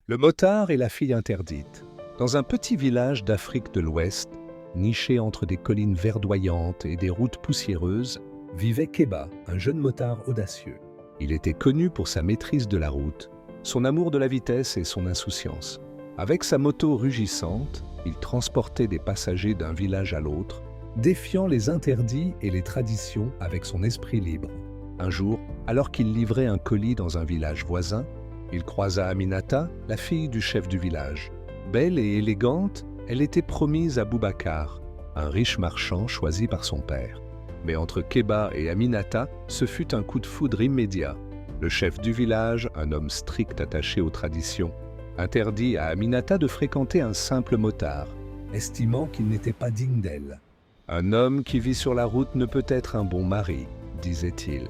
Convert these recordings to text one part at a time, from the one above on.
Le motard et la fille interdite. Dans un petit village d'Afrique de l'Ouest, niché entre des collines verdoyantes et des routes poussiéreuses, vivait Keba, un jeune motard audacieux. Il était connu pour sa maîtrise de la route, son amour de la vitesse et son insouciance. Avec sa moto rugissante, il transportait des passagers d'un village à l'autre, défiant les interdits et les traditions avec son esprit libre. Un jour, alors qu'il livrait un colis dans un village voisin, il croisa Aminata, la fille du chef du village. Belle et élégante, elle était promise à Boubacar, un riche marchand choisi par son père. Mais entre Keba et Aminata, ce fut un coup de foudre immédiat. Le chef du village, un homme strict attaché aux traditions, interdit à Aminata de fréquenter un simple motard, estimant qu'il n'était pas digne d'elle. Un homme qui vit sur la route ne peut être un bon mari, disait-il.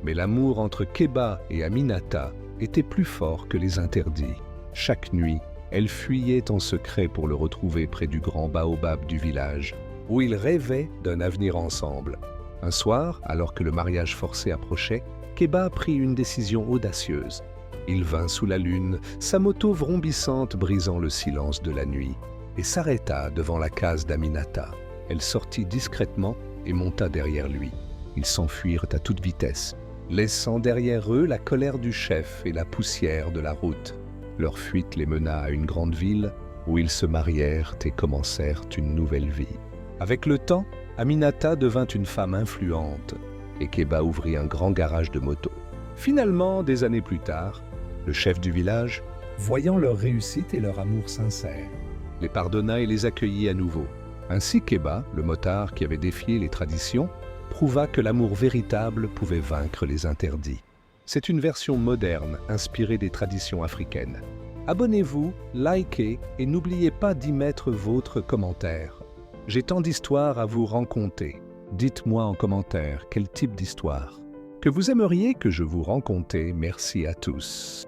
Mais l'amour entre Keba et Aminata était plus fort que les interdits. Chaque nuit, elle fuyait en secret pour le retrouver près du grand baobab du village, où ils rêvaient d'un avenir ensemble. Un soir, alors que le mariage forcé approchait, Keba prit une décision audacieuse. Il vint sous la lune, sa moto vrombissante brisant le silence de la nuit, et s'arrêta devant la case d'Aminata. Elle sortit discrètement et monta derrière lui. Ils s'enfuirent à toute vitesse, laissant derrière eux la colère du chef et la poussière de la route. Leur fuite les mena à une grande ville où ils se marièrent et commencèrent une nouvelle vie. Avec le temps, Aminata devint une femme influente et Keba ouvrit un grand garage de motos. Finalement, des années plus tard, le chef du village, voyant leur réussite et leur amour sincère, les pardonna et les accueillit à nouveau. Ainsi Keba, le motard qui avait défié les traditions, prouva que l'amour véritable pouvait vaincre les interdits. C'est une version moderne inspirée des traditions africaines. Abonnez-vous, likez et n'oubliez pas d'y mettre votre commentaire. J'ai tant d'histoires à vous raconter. Dites-moi en commentaire quel type d'histoire que vous aimeriez que je vous raconte. Merci à tous.